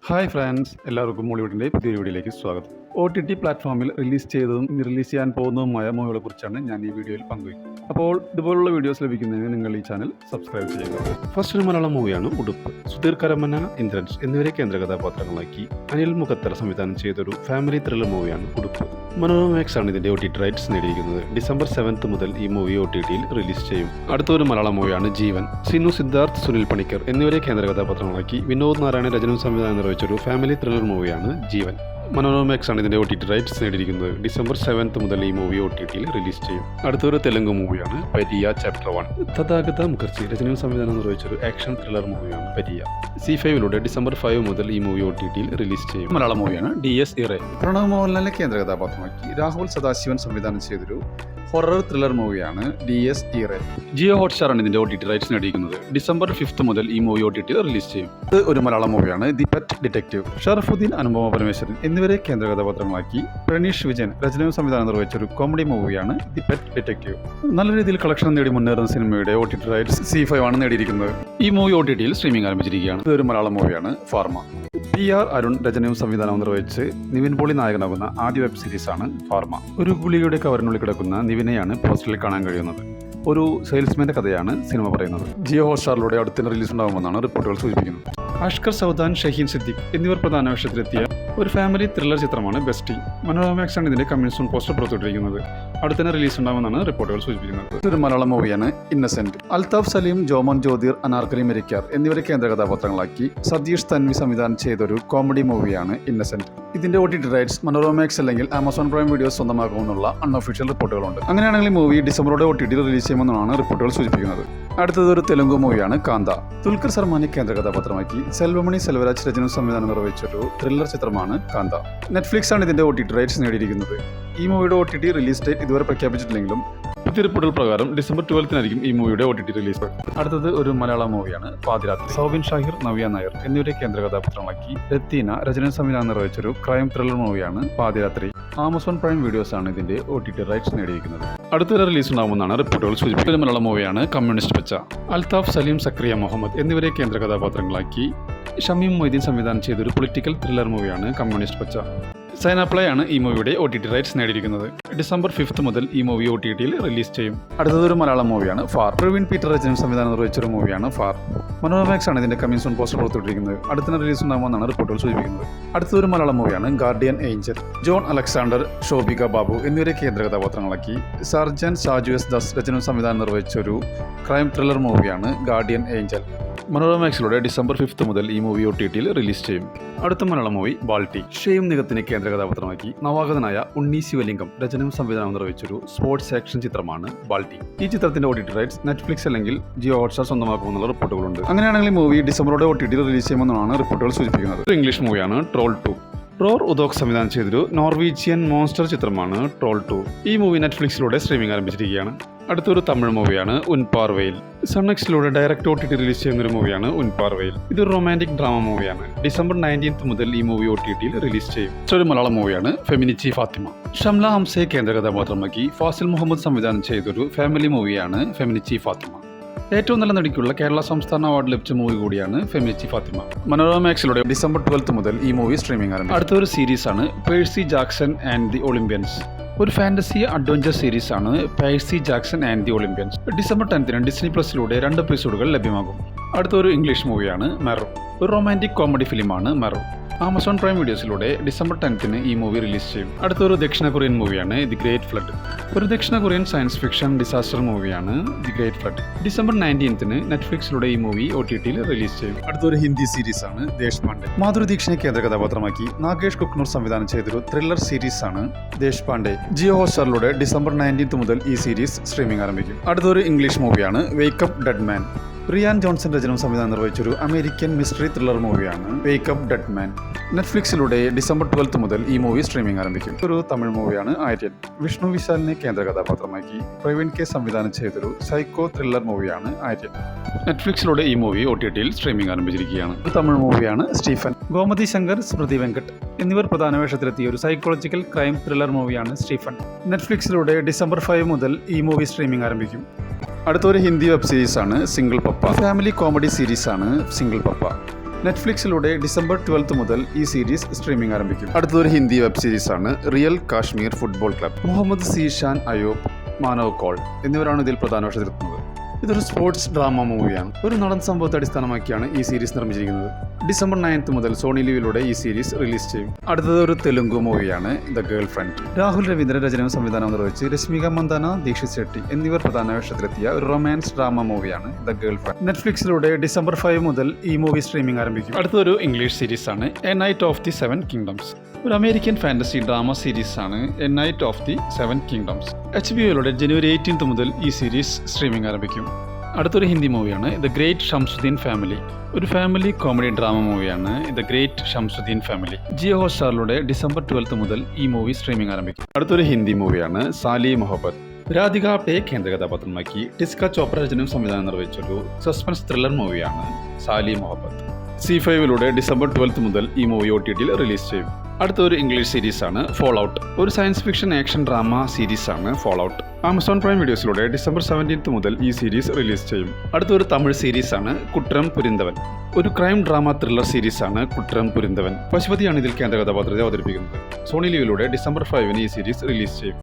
Hi friends, എല്ലാവർക്കും മോളിവുഡിൻ്റെ പുതിയ വീഡിയോയിലേക്ക് സ്വാഗതം. OTT പ്ലാറ്റ്ഫോമിൽ റിലീസ് ചെയ്തതും റിലീസ് ചെയ്യാൻ പോകുന്നതുമായ മൂവികളെ കുറിച്ചാണ് ഞാൻ ഈ വീഡിയോയിൽ പങ്കുവയ്ക്കുന്നത്. അപ്പോൾ ഇതുപോലുള്ള വീഡിയോസ് ലഭിക്കുന്നതിന് നിങ്ങൾ ഈ ചാനൽ സബ്സ്ക്രൈബ് ചെയ്യുക. ഫസ്റ്റ് ഒരു മലയാളം മൂവിയാണ് ഉടുപ്പ്. സുധീർ കരമന, ഇന്ദ്രൻസ് എന്നിവരെ കേന്ദ്ര കഥാപാത്രങ്ങളാക്കി അനിൽ മുഖത്തർ സംവിധാനം ചെയ്തൊരു ഫാമിലി ത്രില്ലർ മൂവിയാണ് ഉടുപ്പ്. മനോരമ മാക്സ് ആണ് ഇതിന്റെ OTT റൈറ്റ്സ് നേടിയിരിക്കുന്നത്. ഡിസംബർ 7 മുതൽ ഈ മൂവി OTTയിൽ റിലീസ് ചെയ്യും. അടുത്തൊരു മലയാളം മൂവിയാണ് ജീവൻ. സിനു, സിദ്ധാർത്ഥ്, സുനിൽ പണിക്കർ എന്നിവരെ കേന്ദ്ര കഥാപാത്രങ്ങളാക്കി വിനോദ് നാരായണ രചനവും സംവിധാനം നിർവഹിച്ചൊരു ഫാമിലി ത്രില്ലർ മൂവിയാണ് ജീവൻ. മനോരമ മാക്സ് ആണ് ഇതിന്റെ OTT റൈറ്റ്സ് നേടിയിരിക്കുന്നത്. ഡിസംബർ 7 മുതൽ ഈ മൂവി OTTയിൽ റിലീസ് ചെയ്യും. അടുത്തൊരു തെലുങ്ക് മൂവിയാണ് പെരിയ ചാപ്റ്റർ 1. തഥാഗത മുഖർജി രചനയും സംവിധാനം നിർവഹിച്ചൊരു ആക്ഷൻ ത്രില്ലർ മൂവിയാണ് പെരിയ. C5 ഡിസംബർ 5 മുതൽ ഈ മൂവി OTTയിൽ റിലീസ് ചെയ്യും. മലയാളം മൂവിയാണ് DS ഇറേ. പ്രണവ് മോഹൻലാലിനെ കേന്ദ്ര കഥാപാത്രമാക്കി രാഹുൽ സദാശിവൻ സംവിധാനം ചെയ്തൊരു ഹൊറർ ത്രില്ലർ മൂവിയാണ് DS ഇറേ. ജിയോ ഹോട്ട്സ്റ്റാർ ആണ് ഇതിന്റെ OTT റൈറ്റ്സ് നേടിയിരിക്കുന്നത്. ഡിസംബർ 5 മുതൽ ഈ മൂവി OTTയിൽ റിലീസ് ചെയ്യും. ഇത് ഒരു മലയാളം മൂവിയാണ് the pet detective. Sharafudheen, Anupama Parameswaran എന്നിവരെ കേന്ദ്ര കഥാപാത്രങ്ങളാക്കി പ്രണീഷ് വിജയൻ രചനയും സംവിധാനം നിർവഹിച്ച ഒരു കോമഡി മൂവിയാണ് ദി പെറ്റ് ഡിറ്റക്റ്റീവ്. നല്ല രീതിയിൽ കളക്ഷൻ നേടി മുന്നേറുന്ന സിനിമയുടെ OTT റൈറ്റ്സ് C5 ആണ് നേടിയിരിക്കുന്നത്. ഈ മൂവി OTTയിൽ സ്ട്രീമിംഗ് ആരംഭിച്ചിരിക്കുകയാണ്. ഇതൊരു മലയാളം മൂവിയാണ് ഫാർമ. PR അരുൺ രചനയും സംവിധാനവും നിർവഹിച്ച് നിവിൻ പോളി നായകനാകുന്ന ആദ്യ വെബ് സീരീസാണ് ഫാർമ. ഒരു ഗുളികയുടെ കവറിനുള്ളിൽ കിടക്കുന്ന നിവിനെയാണ് പോസ്റ്ററിൽ കാണാൻ കഴിയുന്നത്. ഒരു സെയിൽസ്മാന്റെ കഥയാണ് സിനിമ പറയുന്നത്. ജിയോ ഹോട്ട്സ്റ്റാറിലൂടെ അടുത്ത റിലീസ് ഉണ്ടാകുമെന്നാണ് റിപ്പോർട്ടുകൾ സൂചിപ്പിക്കുന്നത്. അഷ്കർ സൗദാൻ, ഷഹീൻ സിദ്ദിഖ് എന്നിവർ പ്രധാന വേഷത്തിലെത്തിയ ഒരു ഫാമിലി ത്രില്ലർ ചിത്രമാണ് ബെസ്റ്റി. മനോരമ മാക്സ് ആണ് ഇതിന്റെ കമ്മിങ് പോസ്റ്റർ പുറത്തുവിട്ടിരിക്കുന്നത്. അടുത്തന്നെ റിലീസ് ഉണ്ടാകുമെന്നാണ് റിപ്പോർട്ടുകൾ സൂചിപ്പിക്കുന്നത്. ഇതൊരു മലയാളം മൂവിയാണ് ഇന്നസെന്റ്. അൽതാഫ് സലീം, ജോമോൻ ജ്യോതിർ, അനാർക്കലി മെരിക്കാർ എന്നിവരെ കേന്ദ്ര കഥാപാത്രങ്ങളാക്കി സതീഷ് തൻവി സംവിധാനം ചെയ്തൊരു കോമഡി മൂവിയാണ് ഇന്നസെന്റ്. ഇതിന്റെ OTT റൈറ്റ്സ് മനോരമ മാക്സ് അല്ലെങ്കിൽ ആമസോൺ പ്രൈം വീഡിയോസ് സ്വന്തമാക്കുമെന്നുള്ള അൺഒഫീഷ്യൽ റിപ്പോർട്ടുകളുണ്ട്. അങ്ങനെയാണെങ്കിൽ മൂവി ഡിസംബറോടെ OTT റിലീസ് ചെയ്യുമെന്നാണ് റിപ്പോർട്ടുകൾ സൂചിപ്പിക്കുന്നത്. അടുത്തത് ഒരു തെലുങ്ക് മൂവിയാണ് കാന്ത. ദുൽഖർ സൽമാനെ കേന്ദ്ര കഥാപാത്രമാക്കി സെൽവമണി സെൽവരാജ് രചനയും സംവിധാനം നിർവഹിച്ചൊരു ത്രില്ലർ ചിത്രമാണ് കാന്ത. നെറ്റ്ഫ്ലിക്സ് ആണ് ഇതിന്റെ OTT റൈറ്റ്സ് നേടിയിരിക്കുന്നത്. ഈ മൂവിയുടെ OTT റിലീസ് ഡേറ്റ് ഇതുവരെ പ്രഖ്യാപിച്ചിട്ടില്ലെങ്കിലും പുതിയ റിപ്പോർട്ടുകൾ പ്രകാരം ഡിസംബർ 12 ഈ മൂവിയുടെ OTT റിലീസ്. അടുത്തത് ഒരു മലയാളം മൂവിയാണ് പാതിരാത്രി. സൗബിൻ ഷാഹിർ, നവ്യ നായർ എന്നിവരെ കേന്ദ്ര കഥാപാത്രമാക്കി രത്തീന രചന സംവിധാനം നിർവഹിച്ചൊരു ക്രൈം ത്രില്ലർ മൂവിയാണ് പാതിരാത്രി. ആമസോൺ പ്രൈം വീഡിയോസ് ആണ് ഇതിന്റെ OTT റൈറ്റ്സ് നേടിയിരിക്കുന്നത്. അടുത്തൊരു റിലീസ് ഉണ്ടാകുമെന്നാണ് റിപ്പോർട്ടുകൾ സൂചിപ്പിക്കുന്നത്. മലയാളം മൂവിയാണ് കമ്മ്യൂണിസ്റ്റ് പച്ച. അൽതാഫ് സലീം, സക്രിയ മുഹമ്മദ് എന്നിവരെ കേന്ദ്ര കഥാപാത്രങ്ങളാക്കി ഷമീം മൊയ്തീൻ സംവിധാനം ചെയ്തൊരു പൊളിറ്റിക്കൽ ത്രില്ലർ മൂവിയാണ് കമ്മ്യൂണിസ്റ്റ് പച്ച. സൈനാപ്ലൈ ആണ് ഈ മൂവിയുടെ OTT റൈറ്റ്സ് നേടിയിരിക്കുന്നത്. ഡിസംബർ 5 മുതൽ ഈ മൂവി OTTയിൽ റിലീസ് ചെയ്യും. അടുത്തതൊരു മലയാളം മൂവിയാണ് ഫാർ. പ്രവീൺ പീറ്റർ രചന സംവിധാനം നിർവഹിച്ചൊരു മൂവിയാണ് ഫാർ. മനോരമ മാക്സ് ആണ് ഇതിന്റെ കമ്മിങ് സൂൺ പോസ്റ്റർ പുറത്തുവിട്ടിരിക്കുന്നത്. അടുത്ത റിലീസ് ഉണ്ടാകുമെന്നാണ് റിപ്പോർട്ടുകൾ സൂചിപ്പിക്കുന്നത്. അടുത്തൊരു മലയാളം മൂവിയാണ് guardian Angel. John Alexander, Shobhika Babu എന്നിവരെ കേന്ദ്ര കഥാപാത്രങ്ങളാക്കി സർജൻ സാജു S ദാസ് രചനവും സംവിധാനം നിർവഹിച്ചൊരു ക്രൈം ത്രില്ലർ മൂവിയാണ് ഗാർഡിയൻ ഏഞ്ചൽ. മനോരമ മാക്സിലൂടെ ഡിസംബർ 5 മുതൽ ഈ മൂവി OTTയിൽ റിലീസ് ചെയ്യും. അടുത്ത മലയാളം മൂവി ബാൾട്ടി. ഷെയ്ം നിഗത്തിനെ കേന്ദ്ര കഥാപാത്രമാക്കി നവാഗതനായ ഉണ്ണി ശിവലിംഗം രചനയും സംവിധാനം നിർവഹിച്ചൊരു സ്പോർട്സ് ആക്ഷൻ ചിത്രമാണ് ബാൾട്ടി. ഈ ചിത്രത്തിന്റെ OTT റൈറ്റ്സ് നെറ്റ്ഫ്ലിക്സ് അല്ലെങ്കിൽ ജിയോ ഹോട്ട്സ്റ്റാർ സ്വന്തമാക്കുമെന്നുള്ള റിപ്പോർട്ടുകളുണ്ട്. അങ്ങനെയാണെങ്കിൽ മൂവി ഡിസംബറോടെ OTTയിൽ റിലീസ് ചെയ്യുമെന്നാണ് റിപ്പോർട്ടുകൾ സൂചിപ്പിക്കുന്നത്. ഒരു ഇംഗ്ലീഷ് മൂവിയാണ് ട്രോൾ 2. റോർ ഉദോക് സംവിധാനം ചെയ്തൊരു നോർവീജിയൻ മോൺസ്റ്റർ ചിത്രമാണ് ട്രോൾ 2. ഈ മൂവി നെറ്റ്ഫ്ലിക്സിലൂടെ സ്ട്രീമിംഗ് ആരംഭിച്ചിരിക്കുകയാണ്. അടുത്തൊരു തമിഴ് മൂവിയാണ് ഉൻപാർവെയിൽ. സൺനെക്സിലൂടെ ഡയറക്റ്റ് OTT റിലീസ് ചെയ്യുന്ന ഒരു മൂവിയാണ് ഉൻപാർവെയിൽ. ഇതൊരു റൊമാൻറ്റിക് ഡ്രാമ മൂവിയാണ്. ഡിസംബർ 19 മുതൽ ഈ മൂവി OTTയിൽ റിലീസ് ചെയ്യും. ഒരു മലയാളം മൂവിയാണ് ഫെമിനിച്ചി ഫാത്തിമ. ഷംല ഹംസയെ കേന്ദ്ര കഥാപാത്രമാക്കി ഫാസിൽ മുഹമ്മദ് സംവിധാനം ചെയ്തൊരു ഫാമിലി മൂവിയാണ് ഫെമിനിച്ചി ഫാത്തിമ. ഏറ്റവും നല്ല നടിക്കുള്ള കേരള സംസ്ഥാന അവാർഡ് ലഭിച്ച മൂവി കൂടിയാണ് ഫെമിനിച്ചി ഫാത്തിമ. മനോരമ മാക്സിലൂടെ ഡിസംബർ 12 മുതൽ ഈ മൂവി സ്ട്രീമിംഗ് ആരംഭിക്കും. അടുത്തൊരു സീരീസാണ് Percy Jackson and the Olympians. ഒരു ഫാന്റസി അഡ്വഞ്ചർ സീരീസ് ആണ് Percy Jackson and the Olympians. December 10 Disney പ്ലസിലൂടെ 2 എപ്പിസോഡുകൾ ലഭ്യമാകും. അടുത്തൊരു ഇംഗ്ലീഷ് മൂവിയാണ് മെറോ. ഒരു റൊമാൻറ്റിക് കോമഡി ഫിലിമാണ് മെറോ. ആമസോൺ പ്രൈം വീഡിയോസിലൂടെ ഡിസംബർ 10 ഈ മൂവി റിലീസ് ചെയ്യും. അടുത്തൊരു ദക്ഷിണ കൊറിയൻ മൂവിയാണ് ദി ഗ്രേറ്റ് ഫ്ലഡ്. ഒരു ദക്ഷിണ കൊറിയൻ സയൻസ് ഫിക്ഷൻ ഡിസാസ്റ്റർ മൂവിയാണ് ദി ഗ്രേറ്റ് ഫ്ലഡ്. ഡിസംബർ 19 നെറ്റ്ഫ്ലിക്സിലൂടെ ഈ മൂവി OTTയിൽ റിലീസ് ചെയ്യും. അടുത്തൊരു ഹിന്ദി സീരീസ് ആണ് ദേശ്പാണ്ഡെ. മാധുരി ദീക്ഷിനെ കേന്ദ്ര കഥാപാത്രമാക്കി നാഗേഷ് കുക്നൂർ സംവിധാനം ചെയ്തൊരു ത്രില്ലർ സീരീസ് ആണ് ദേശ്പാണ്ഡെ. ജിയോ ഹോട്ട്സ്റ്റാറിലൂടെ ഡിസംബർ 19 മുതൽ ഈ സീരീസ് സ്ട്രീമിംഗ് ആരംഭിക്കും. അടുത്തൊരു ഇംഗ്ലീഷ് മൂവിയാണ് wake up dead man. Rian Johnson രചനവും സംവിധാനം നിർവഹിച്ചൊരു അമേരിക്കൻ മിസ്റ്ററി ത്രില്ലർ മൂവിയാണ് വേക്കപ്പ് ഡെഡ് മാൻ. നെറ്റ്ഫ്ലിക്സിലൂടെ ഡിസംബർ 12 മുതൽ ഈ മൂവി സ്ട്രീമിംഗ് ആരംഭിക്കും. ഒരു തമിഴ് മൂവിയാണ് ആര്യൻ. വിഷ്ണു വിശാലിനെ കേന്ദ്ര കഥാപാത്രമാക്കി പ്രവീൺ കെ സംവിധാനം ചെയ്തൊരു സൈക്കോ ത്രില്ലർ മൂവിയാണ് ആര്യൻ. നെറ്റ്ഫ്ലിക്സിലൂടെ ഈ മൂവി OTTയിൽ സ്ട്രീമിംഗ് ആരംഭിച്ചിരിക്കുകയാണ്. ഒരു തമിഴ് മൂവിയാണ് സ്റ്റീഫൻ. ഗോമതി ശങ്കർ, സ്മൃതി വെങ്കട്ട് എന്നിവർ പ്രധാന വേഷത്തിലെത്തിയ ഒരു സൈക്കോളജിക്കൽ ക്രൈം ത്രില്ലർ മൂവിയാണ് സ്റ്റീഫൻ. നെറ്റ്ഫ്ലിക്സിലൂടെ ഡിസംബർ 5 മുതൽ ഈ മൂവി സ്ട്രീമിംഗ് ആരംഭിക്കും. അടുത്തൊരു ഹിന്ദി വെബ് സീരീസാണ് സിംഗിൾ പപ്പ. ഫാമിലി കോമഡി സീരീസാണ് സിംഗിൾ പപ്പ. നെറ്റ്ഫ്ലിക്സിലൂടെ ഡിസംബർ 12 മുതൽ ഈ സീരീസ് സ്ട്രീമിംഗ് ആരംഭിക്കും. അടുത്തൊരു ഹിന്ദി വെബ് സീരീസാണ് real Kashmir football club. Mohammed Zeeshan Ayyub, Manav Kaul എന്നിവരാണ് ഇതിൽ പ്രധാന വേഷത്തിലെത്തുന്നത്. ഇതൊരു സ്പോർട്സ് ഡ്രാമ മൂവിയാണ്. ഒരു നടൻ സംഭവത്തെ അടിസ്ഥാനമാക്കിയാണ് ഈ സീരീസ് നിർമ്മിച്ചിരിക്കുന്നത്. ഡിസംബർ 9 മുതൽ സോണി ലിവിലൂടെ ഈ സീരീസ് റിലീസ് ചെയ്യും. അടുത്തത് ഒരു തെലുങ്ക് മൂവിയാണ് the girl front. Rahul Raveendran രചനയും സംവിധാനവും നിർവഹിച്ച് രശ്മിക മന്ദാന, ദീക്ഷിത് ഷെട്ടി എന്നിവർ പ്രധാന വേഷത്തിലെത്തിയ ഒരു റൊമാൻസ് ഡ്രാമ മൂവിയാണ് ദ ഗേൾ ഫ്രണ്ട്. നെറ്റ്ഫ്ലിക്സിലൂടെ ഡിസംബർ 5 മുതൽ ഈ മൂവി സ്ട്രീമിംഗ് ആരംഭിക്കും. അടുത്തൊരു ഇംഗ്ലീഷ് സീരീസാണ് a night of the 7 kingdoms. ഒരു അമേരിക്കൻ ഫാന്റസി ഡ്രാമ സീരീസാണ് a night of the 7 kingdoms. HBO ജനുവരി 18 മുതൽ ഈ സീരീസ് സ്ട്രീമിംഗ് ആരംഭിക്കും. അടുത്തൊരു ഹിന്ദി മൂവിയാണ് ദ ഗ്രേറ്റ് ഷംസുദ്ദീൻ ഫാമിലി. ഒരു ഫാമിലി കോമഡി ഡ്രാമ മൂവിയാണ് the great Shamsuddin family. Jio ഹോട്ട്സ്റ്റാറിലൂടെ ഡിസംബർ 12 മുതൽ ഈ മൂവി സ്ട്രീമിംഗ് ആരംഭിക്കും. അടുത്തൊരു ഹിന്ദി മൂവിയാണ് സാലി മൊഹബത്ത്. രാധിക ആപ്റ്റയെ കേന്ദ്ര കഥാപാത്രമാക്കി ടിസ്ക ചോപ്ര രചനയും സംവിധാനം നിർവഹിച്ചൊരു സസ്പെൻസ് ത്രില്ലർ മൂവിയാണ് സാലി മൊഹബത്ത്. C5 ഡിസംബർ 12 മുതൽ ഈ മൂവി OTT റിലീസ് ചെയ്യും. അടുത്തൊരു ഇംഗ്ലീഷ് സീരീസാണ് ഫോൾ ഔട്ട്. ഒരു സയൻസ് ഫിക്ഷൻ ആക്ഷൻ ഡ്രാമ സീരീസാണ് ഫോൾ ഔട്ട്. ആമസോൺ പ്രൈം വീഡിയോസിലൂടെ ഡിസംബർ 17 മുതൽ ഈ സീരീസ് റിലീസ് ചെയ്യും. അടുത്തൊരു തമിഴ് സീരീസാണ് കുട്രം പുരിന്തവൻ. ഒരു ക്രൈം ഡ്രാമ ത്രില്ലർ സീരീസാണ് കുട്രം പുരിന്തവൻ. പശുപതിയാണ് ഇതിൽ കേന്ദ്ര കഥാപാത്രത്തെ അവതരിപ്പിക്കുന്നത്. സോണി ലിവിലൂടെ ഡിസംബർ 5 ഈ സീരീസ് റിലീസ് ചെയ്യും.